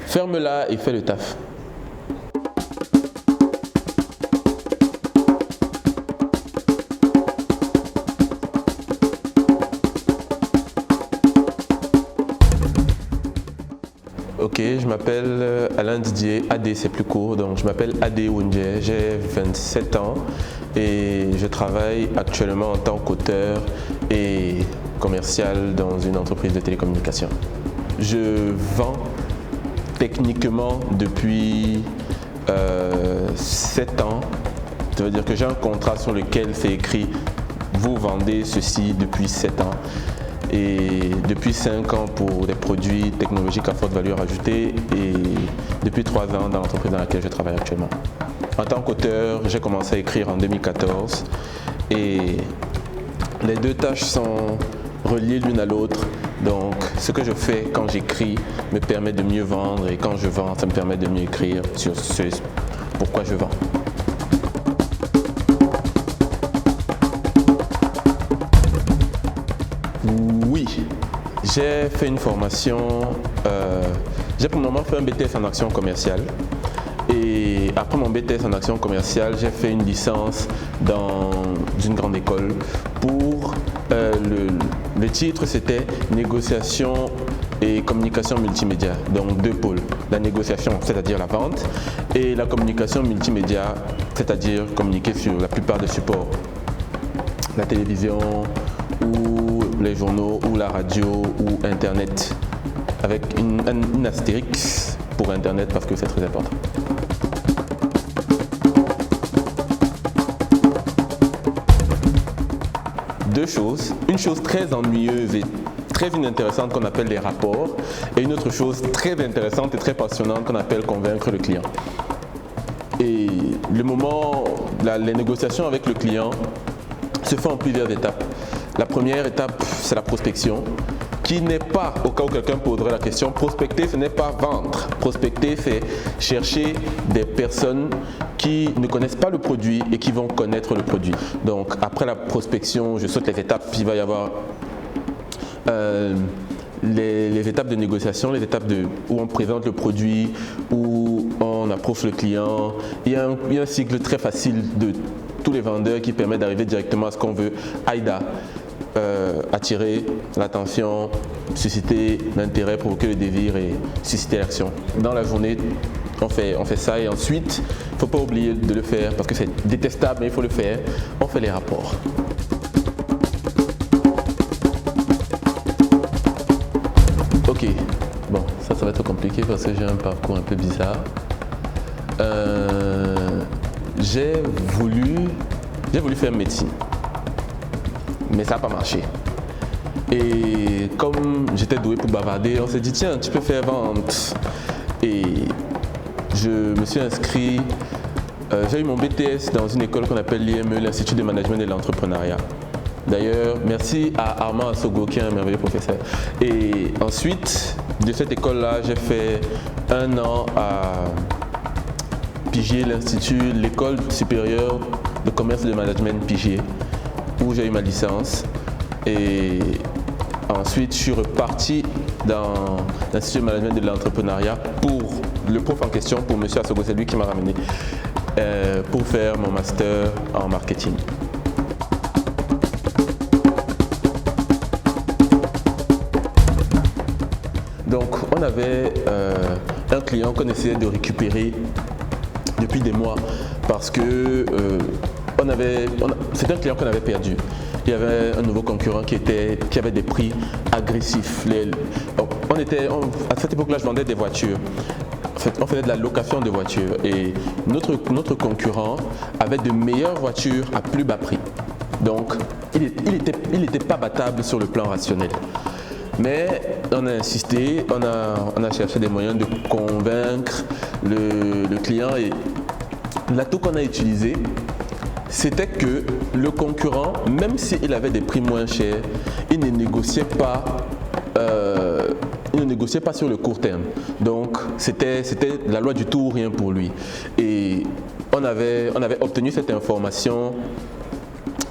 Ferme-la et fais le taf. Ok, je m'appelle Alain Didier, AD c'est plus court, donc je m'appelle AD Wunje, j'ai 27 ans et je travaille actuellement en tant qu'auteur et commercial dans une entreprise de télécommunications. Je vends techniquement depuis 7 ans, ça veut dire que j'ai un contrat sur lequel c'est écrit « Vous vendez ceci depuis 7 ans ». Et depuis 5 ans pour des produits technologiques à forte valeur ajoutée et depuis 3 ans dans l'entreprise dans laquelle je travaille actuellement. En tant qu'auteur, j'ai commencé à écrire en 2014 et les deux tâches sont reliées l'une à l'autre. Donc ce que je fais quand j'écris me permet de mieux vendre et quand je vends, ça me permet de mieux écrire sur ce pourquoi je vends. Oui, j'ai fait une formation, j'ai pour le moment fait un BTS en action commerciale et après mon BTS en action commerciale, j'ai fait une licence dans une grande école pour, le titre c'était négociation et communication multimédia, donc 2 pôles, la négociation c'est-à-dire la vente et la communication multimédia, c'est-à-dire communiquer sur la plupart des supports, la télévision ou les journaux ou la radio ou internet avec une astérix pour internet parce que c'est très important. Deux choses, une chose très ennuyeuse et très inintéressante qu'on appelle les rapports et une autre chose très intéressante et très passionnante qu'on appelle convaincre le client. Et les négociations avec le client se font en plusieurs étapes. La première étape, c'est la prospection, qui n'est pas, au cas où quelqu'un poserait la question, prospecter, ce n'est pas vendre. Prospecter, c'est chercher des personnes qui ne connaissent pas le produit et qui vont connaître le produit. Donc, après la prospection, je saute les étapes, il va y avoir les étapes de négociation, les étapes où on présente le produit, où on approche le client. Il y a un cycle très facile de tous les vendeurs qui permet d'arriver directement à ce qu'on veut. AIDA, attirer l'attention, susciter l'intérêt, provoquer le désir et susciter l'action. Dans la journée, on fait ça et ensuite, il ne faut pas oublier de le faire parce que c'est détestable, mais il faut le faire. On fait les rapports. Ok, bon, ça va être compliqué parce que j'ai un parcours un peu bizarre. J'ai voulu faire médecine, mais ça n'a pas marché. Et comme j'étais doué pour bavarder, on s'est dit tiens, tu peux faire vente. Et je me suis inscrit, j'ai eu mon BTS dans une école qu'on appelle l'IME, l'Institut de Management et de l'Entrepreneuriat. D'ailleurs, merci à Armand Assogo qui est un merveilleux professeur. Et ensuite, de cette école-là, j'ai fait 1 an à Pigier, l'Institut, l'école supérieure de commerce et de management Pigier, où j'ai eu ma licence. Et ensuite, je suis reparti dans l'Institut de management et de l'entrepreneuriat pour le prof en question, pour M. Assogo, c'est lui qui m'a ramené, pour faire mon master en marketing. Donc, on avait un client qu'on essayait de récupérer depuis des mois parce que c'était un client qu'on avait perdu. Il y avait un nouveau concurrent qui avait des prix agressifs. À cette époque-là, je vendais des voitures. En fait, on faisait de la location de voitures et notre concurrent avait de meilleures voitures à plus bas prix. Donc, il n'était pas battable sur le plan rationnel. Mais on a insisté, on a cherché des moyens de convaincre le client et l'atout qu'on a utilisé, c'était que le concurrent, même s'il avait des prix moins chers, il ne négociait pas sur le court terme. Donc c'était la loi du tout ou rien pour lui. Et on avait obtenu cette information,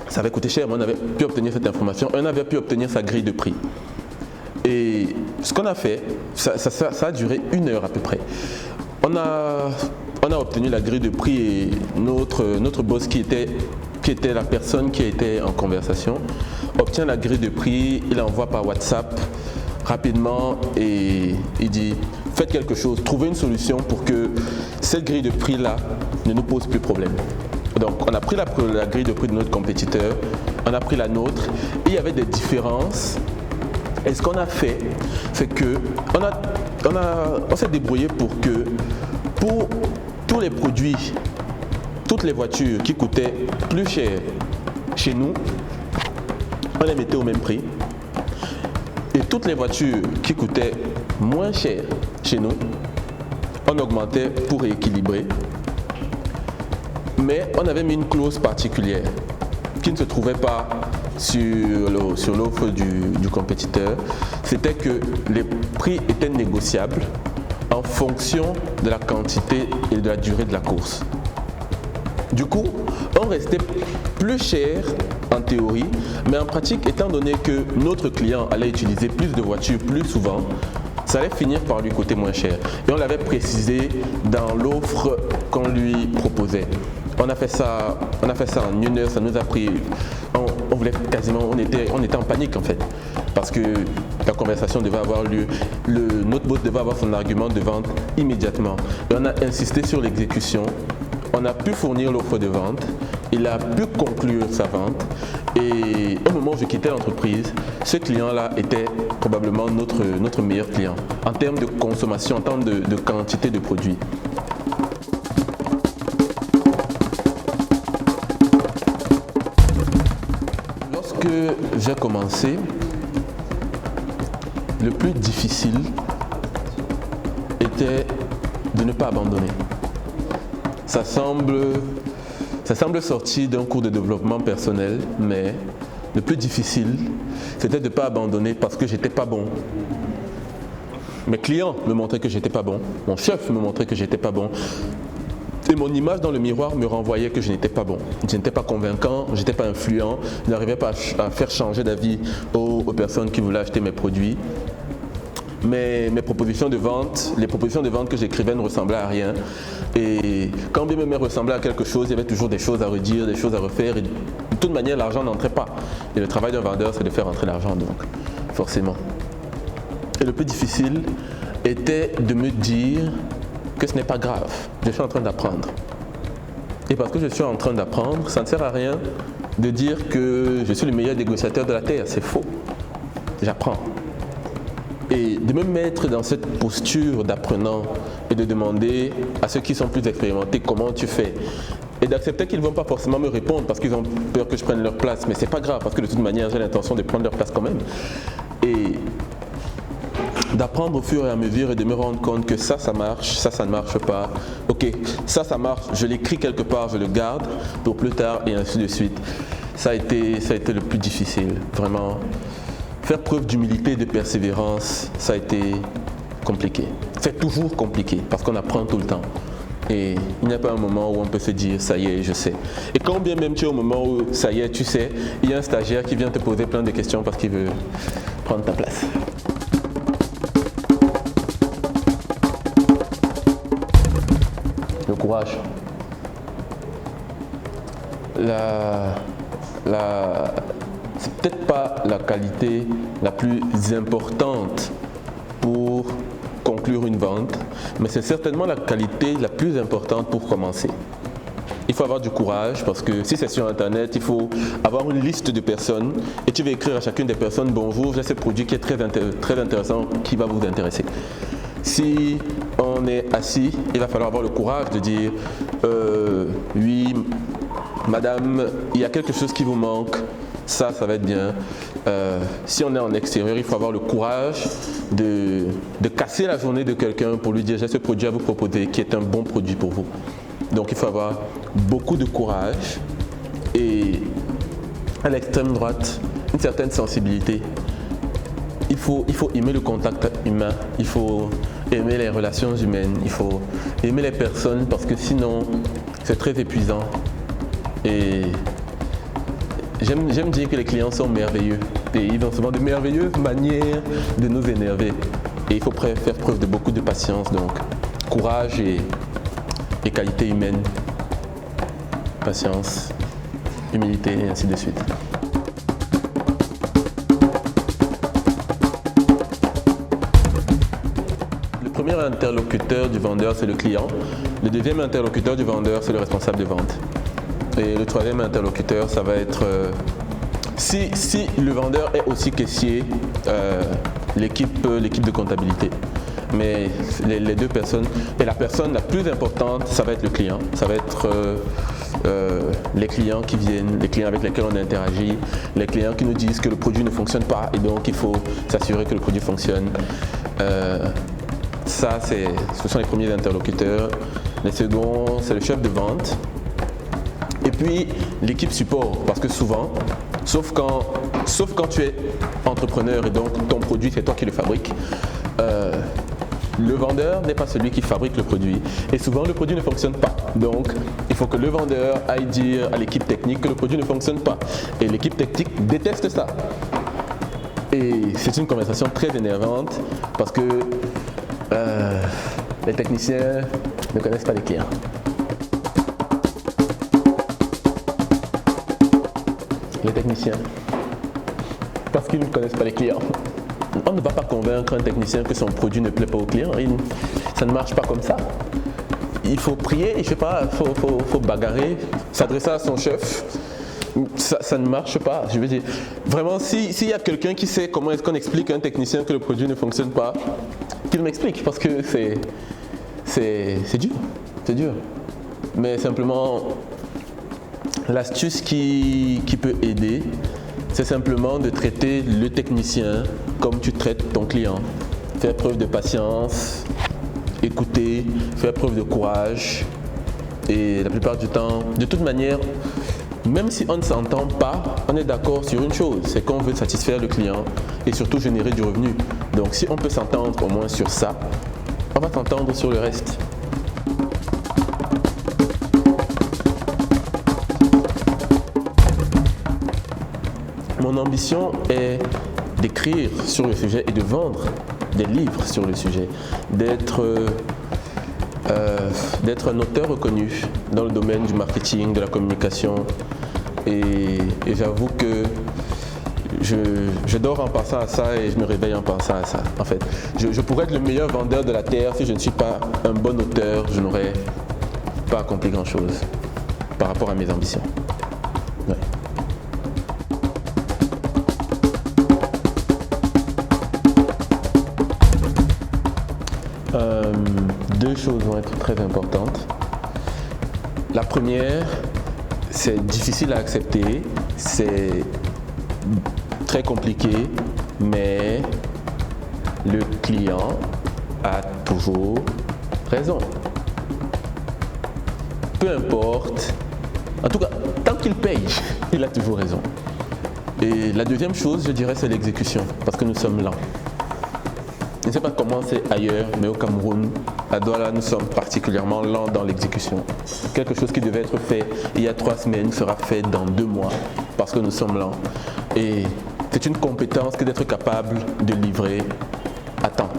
ça avait coûté cher, mais on avait pu obtenir cette information, on avait pu obtenir sa grille de prix. Et ce qu'on a fait, ça a duré 1 heure à peu près. On a obtenu la grille de prix et notre boss qui était la personne qui était en conversation obtient la grille de prix, il envoie par WhatsApp rapidement et il dit faites quelque chose, trouvez une solution pour que cette grille de prix là ne nous pose plus problème. Donc on a pris la grille de prix de notre compétiteur, on a pris la nôtre et il y avait des différences. Et ce qu'on a fait, c'est que on s'est débrouillé pour tous les produits, toutes les voitures qui coûtaient plus cher chez nous, on les mettait au même prix. Et toutes les voitures qui coûtaient moins cher chez nous, on augmentait pour rééquilibrer. Mais on avait mis une clause particulière qui ne se trouvait pas sur l'offre du compétiteur. C'était que les prix étaient négociables en fonction de la quantité et de la durée de la course. Du coup, on restait plus cher en théorie, mais en pratique, étant donné que notre client allait utiliser plus de voitures plus souvent, ça allait finir par lui coûter moins cher. Et on l'avait précisé dans l'offre qu'on lui proposait. On a fait ça en 1 heure, ça nous a pris, on voulait quasiment, on était en panique en fait, parce que la conversation devait avoir lieu, notre boss devait avoir son argument de vente immédiatement. Et on a insisté sur l'exécution, on a pu fournir l'offre de vente, il a pu conclure sa vente et au moment où je quittais l'entreprise, ce client-là était probablement notre meilleur client en termes de consommation, en termes de quantité de produits. Lorsque j'ai commencé, le plus difficile était de ne pas abandonner. Ça semble sortir d'un cours de développement personnel, mais le plus difficile, c'était de ne pas abandonner parce que j'étais pas bon. Mes clients me montraient que j'étais pas bon, mon chef me montrait que j'étais pas bon. Et mon image dans le miroir me renvoyait que je n'étais pas bon. Je n'étais pas convaincant, je n'étais pas influent, je n'arrivais pas à faire changer d'avis aux personnes qui voulaient acheter mes produits. Mais les propositions de vente que j'écrivais ne ressemblaient à rien. Et quand bien même elles ressemblaient à quelque chose, il y avait toujours des choses à redire, des choses à refaire. Et de toute manière, l'argent n'entrait pas. Et le travail d'un vendeur, c'est de faire entrer l'argent, donc forcément. Et le plus difficile était de me dire que ce n'est pas grave, je suis en train d'apprendre. Et parce que je suis en train d'apprendre, ça ne sert à rien de dire que je suis le meilleur négociateur de la Terre, c'est faux. J'apprends. Et de me mettre dans cette posture d'apprenant et de demander à ceux qui sont plus expérimentés comment tu fais. Et d'accepter qu'ils ne vont pas forcément me répondre parce qu'ils ont peur que je prenne leur place. Mais c'est pas grave parce que de toute manière j'ai l'intention de prendre leur place quand même. Et d'apprendre au fur et à mesure et de me rendre compte que ça marche, ça ne marche pas. Ok, ça marche, je l'écris quelque part, je le garde pour plus tard et ainsi de suite. Ça a été le plus difficile, vraiment. Faire preuve d'humilité et de persévérance, ça a été compliqué. C'est toujours compliqué parce qu'on apprend tout le temps. Et il n'y a pas un moment où on peut se dire ça y est, je sais. Et quand bien même tu es au moment où ça y est, tu sais, il y a un stagiaire qui vient te poser plein de questions parce qu'il veut prendre ta place. Le courage. C'est peut-être pas la qualité la plus importante pour conclure une vente, mais c'est certainement la qualité la plus importante pour commencer. Il faut avoir du courage parce que si c'est sur internet, il faut avoir une liste de personnes et tu vas écrire à chacune des personnes bonjour, j'ai ce produit qui est très intéressant, qui va vous intéresser. Si on est assis, il va falloir avoir le courage de dire oui, madame, il y a quelque chose qui vous manque. Ça va être bien. Si on est en extérieur, il faut avoir le courage de casser la journée de quelqu'un pour lui dire j'ai ce produit à vous proposer qui est un bon produit pour vous. Donc il faut avoir beaucoup de courage et à l'extrême droite, une certaine sensibilité. Il faut aimer le contact humain, il faut aimer les relations humaines, il faut aimer les personnes parce que sinon c'est très épuisant. Et j'aime dire que les clients sont merveilleux. Et ils ont souvent de merveilleuses manières de nous énerver. Et il faut faire preuve de beaucoup de patience, donc courage et qualité humaine. Patience, humilité et ainsi de suite. Le premier interlocuteur du vendeur, c'est le client. Le deuxième interlocuteur du vendeur, c'est le responsable de vente. Et le troisième interlocuteur, ça va être... si le vendeur est aussi caissier, l'équipe de comptabilité. Mais les deux personnes, et la personne la plus importante, ça va être le client. Ça va être les clients qui viennent, les clients avec lesquels on interagit, les clients qui nous disent que le produit ne fonctionne pas et donc il faut s'assurer que le produit fonctionne. Ce sont les premiers interlocuteurs. Les seconds, c'est le chef de vente. Et puis l'équipe support, parce que souvent, sauf quand tu es entrepreneur et donc ton produit c'est toi qui le fabriques, le vendeur n'est pas celui qui fabrique le produit et souvent le produit ne fonctionne pas. Donc il faut que le vendeur aille dire à l'équipe technique que le produit ne fonctionne pas et l'équipe technique déteste ça. Et c'est une conversation très énervante parce que les techniciens ne connaissent pas les clients. Les techniciens, parce qu'ils ne connaissent pas les clients. On ne va pas convaincre un technicien que son produit ne plaît pas au client. Ça ne marche pas comme ça. Il faut prier, je sais pas, faut bagarrer, s'adresser à son chef. Ça ne marche pas. Je veux dire, vraiment, s'il y a quelqu'un qui sait comment est-ce qu'on explique à un technicien que le produit ne fonctionne pas, qu'il m'explique, parce que c'est dur. C'est dur. Mais simplement, l'astuce qui peut aider, c'est simplement de traiter le technicien comme tu traites ton client. Faire preuve de patience, écouter, faire preuve de courage. Et la plupart du temps, de toute manière, même si on ne s'entend pas, on est d'accord sur une chose, c'est qu'on veut satisfaire le client et surtout générer du revenu. Donc si on peut s'entendre au moins sur ça, on va s'entendre sur le reste. Mon ambition est d'écrire sur le sujet et de vendre des livres sur le sujet, d'être un auteur reconnu dans le domaine du marketing, de la communication. Et j'avoue que je dors en pensant à ça et je me réveille en pensant à ça. En fait, je pourrais être le meilleur vendeur de la Terre si je ne suis pas un bon auteur, je n'aurais pas accompli grand-chose par rapport à mes ambitions. Ouais. Deux choses vont être très importantes. La première, c'est difficile à accepter, c'est très compliqué, mais le client a toujours raison. Peu importe, en tout cas, tant qu'il paye, il a toujours raison. Et la deuxième chose, je dirais, c'est l'exécution, parce que nous sommes lents. Je ne sais pas comment c'est ailleurs, mais au Cameroun, à Douala, nous sommes particulièrement lents dans l'exécution. Quelque chose qui devait être fait il y a 3 semaines sera fait dans 2 mois, parce que nous sommes lents. Et c'est une compétence que d'être capable de livrer à temps.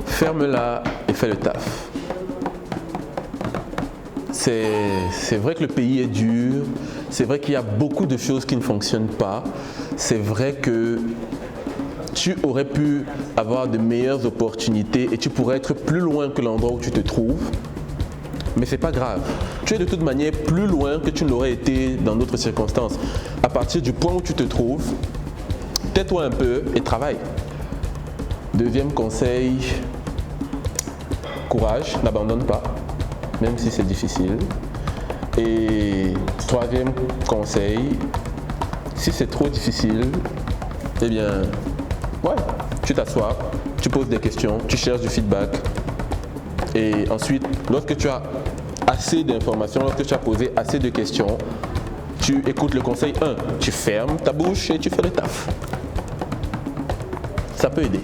Ferme-la et fais le taf. C'est vrai que le pays est dur, c'est vrai qu'il y a beaucoup de choses qui ne fonctionnent pas, c'est vrai que tu aurais pu avoir de meilleures opportunités et tu pourrais être plus loin que l'endroit où tu te trouves, mais c'est pas grave. Tu es de toute manière plus loin que tu ne l'aurais été dans d'autres circonstances. À partir du point où tu te trouves, tais-toi un peu et travaille. Deuxième conseil, courage, n'abandonne pas, même si c'est difficile. Et troisième conseil, si c'est trop difficile, eh bien, ouais, tu t'assois, tu poses des questions, tu cherches du feedback. Et ensuite, lorsque tu as assez d'informations, lorsque tu as posé assez de questions, tu écoutes le conseil 1, tu fermes ta bouche et tu fais le taf. Ça peut aider.